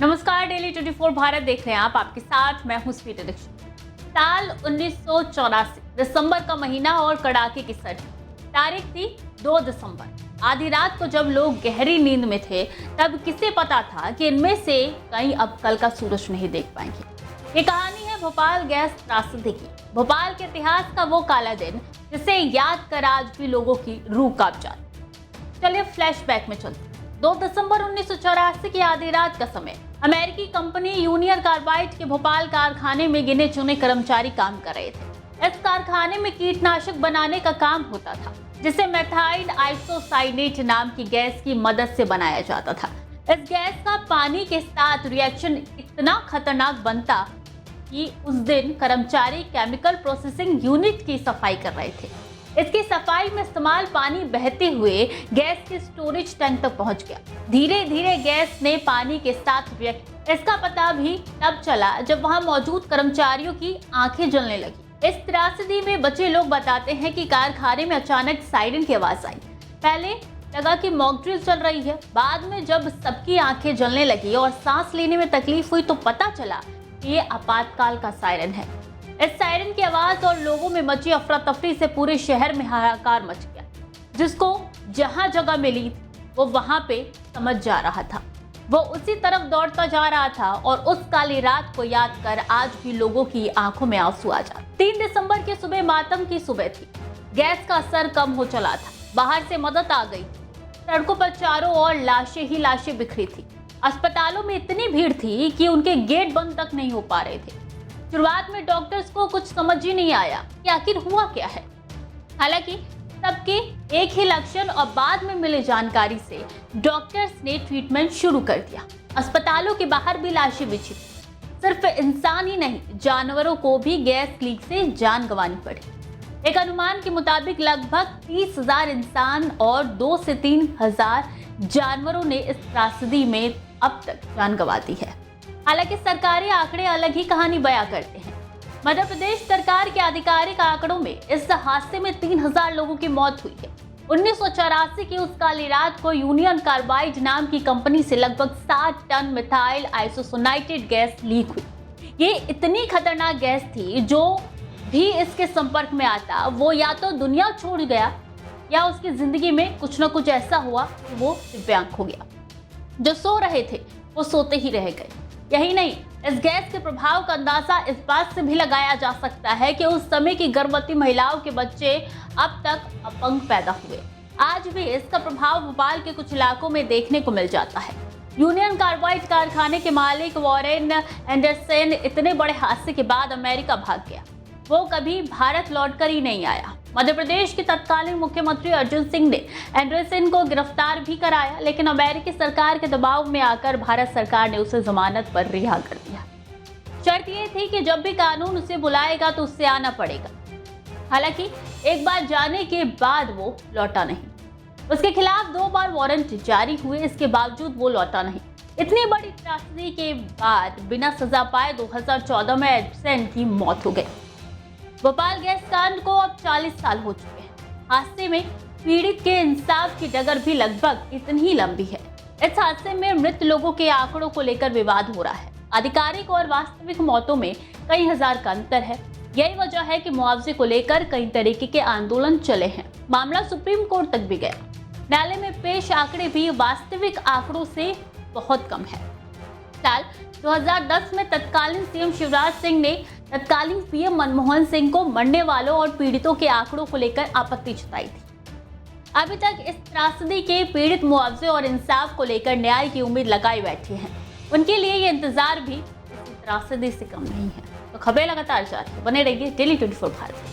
नमस्कार, डेली 24 भारत देख रहे हैं आप। आपके साथ मैं हूं स्वीटी दीक्षित। साल 1984 दिसंबर का महीना और कड़ाके की सर्दी। तारीख थी 2 दिसंबर। आधी रात को जब लोग गहरी नींद में थे तब किसे पता था कि इनमें से कई अब कल का सूरज नहीं देख पाएंगे। ये कहानी है भोपाल गैस त्रासदी की। भोपाल के इतिहास का वो काला दिन जिसे याद कर आज भी लोगों की रूह कांप जाती। चलिए फ्लैशबैक में चलते। 2 दिसंबर 1984 की आधी रात का समय। अमेरिकी कंपनी यूनियन कार्बाइड के भोपाल कारखाने में गिने चुने कर्मचारी काम कर रहे थे। इस कारखाने में कीटनाशक बनाने का काम होता था जिसे मेथाइल आइसोसाइनेट नाम की गैस की मदद से बनाया जाता था। इस गैस का पानी के साथ रिएक्शन इतना खतरनाक बनता कि उस दिन कर्मचारी केमिकल प्रोसेसिंग यूनिट की सफाई कर रहे थे। इसकी सफाई में इस्तेमाल पानी बहते हुए गैस के स्टोरेज टैंक तक पहुंच गया। धीरे धीरे गैस ने पानी के साथ रिएक्ट। इसका पता भी तब चला जब वहां मौजूद कर्मचारियों की आंखें जलने लगी। इस त्रासदी में बचे लोग बताते हैं कि कारखाने में अचानक सायरन की आवाज आई। पहले लगा कि मॉक ड्रिल चल रही है। बाद में जब सबकी आंखें जलने लगी और सांस लेने में तकलीफ हुई तो पता चला कि ये आपातकाल का सायरन है। इस सायरन की आवाज और लोगों में मची अफरा तफरी से पूरे शहर में हाहाकार मच गया। जिसको जहां जगह मिली वो वहां पे समझ जा रहा था। वो उसी तरफ दौड़ता जा रहा था और उस काली रात को याद कर आज भी लोगों की आंखों में आंसू आ जाते। 3 दिसंबर की सुबह मातम की सुबह थी। गैस का असर कम हो चला था। बाहर से मदद आ गई। सड़कों पर चारों ओर लाशें ही लाशें बिखरी थी। अस्पतालों में इतनी भीड़ थी कि उनके गेट बंद तक नहीं हो पा रहे थे। शुरुआत में डॉक्टर्स को कुछ समझ ही नहीं आया कि आखिर हुआ क्या है। हालांकि सबके एक ही लक्षण और बाद में मिली जानकारी से डॉक्टर्स ने ट्रीटमेंट शुरू कर दिया। अस्पतालों के बाहर भी लाशें बिछी थी। सिर्फ इंसान ही नहीं, जानवरों को भी गैस लीक से जान गंवानी पड़ी। एक अनुमान के मुताबिक लगभग 30,000 इंसान और 2 से 3,000 जानवरों ने इस त्रासदी में अब तक जान गंवा दी है। हालांकि सरकारी आंकड़े अलग ही कहानी बयां करते हैं। मध्य प्रदेश सरकार के आधिकारिक आंकड़ों में इस हादसे में 3,000 लोगों की मौत हुई है। 1984 की उस काली रात को यूनियन कार्बाइड नाम की कंपनी से लगभग 60 ton methyl isocyanate gas leak हुई। ये इतनी खतरनाक गैस थी जो भी इसके संपर्क में आता वो या तो दुनिया छोड़ गया या उसकी जिंदगी में कुछ न कुछ ऐसा हुआ कि वो दिव्यांग हो गया। जो सो रहे थे वो सोते ही रह गए। यही नहीं, इस गैस के प्रभाव का अंदाजा इस बात से भी लगाया जा सकता है कि उस समय की गर्भवती महिलाओं के बच्चे अब तक अपंग पैदा हुए। आज भी इसका प्रभाव भोपाल के कुछ इलाकों में देखने को मिल जाता है। यूनियन कार्बाइड कारखाने के मालिक वॉरेन एंडरसन इतने बड़े हादसे के बाद अमेरिका भाग गया। वो कभी भारत लौटकर ही नहीं आया। मध्य प्रदेश के तत्कालीन मुख्यमंत्री अर्जुन सिंह ने एंडरसन को गिरफ्तार भी कराया, लेकिन अमेरिकी सरकार के दबाव में आकर भारत सरकार ने उसे जमानत पर रिहा कर दिया। शर्त ये थी कि जब भी कानून उसे बुलाएगा तो उससे आना पड़ेगा। हालांकि एक बार जाने के बाद वो लौटा नहीं। उसके खिलाफ 2 बार वारंट जारी हुए, इसके बावजूद वो लौटा नहीं। इतनी बड़ी त्रासदी के बाद बिना सजा पाए 2014 में एंडरसन की मौत हो गई। भोपाल गैस कांड को अब 40 साल हो चुके हैं। हादसे में पीड़ित के इंसाफ की डगर भी लगभग इतनी ही लंबी है। इस हादसे में मृत लोगों के आंकड़ों को लेकर विवाद हो रहा है। आधिकारिक और वास्तविक मौतों में कई हजार का अंतर है। यही वजह है कि मुआवजे को लेकर कई तरीके के आंदोलन चले हैं। मामला सुप्रीम कोर्ट तक भी गया। न्यायालय में पेश आंकड़े भी वास्तविक आंकड़ों से बहुत कम है। साल 2010 में तत्कालीन सीएम शिवराज सिंह ने तत्कालीन पीएम मनमोहन सिंह को मरने वालों और पीड़ितों के आंकड़ों को लेकर आपत्ति जताई थी। अभी तक इस त्रासदी के पीड़ित मुआवजे और इंसाफ को लेकर न्याय की उम्मीद लगाए बैठे हैं। उनके लिए ये इंतजार भी इस त्रासदी से कम नहीं है। तो खबरें लगातार जारी, बने रहिए डेली 24 भारत।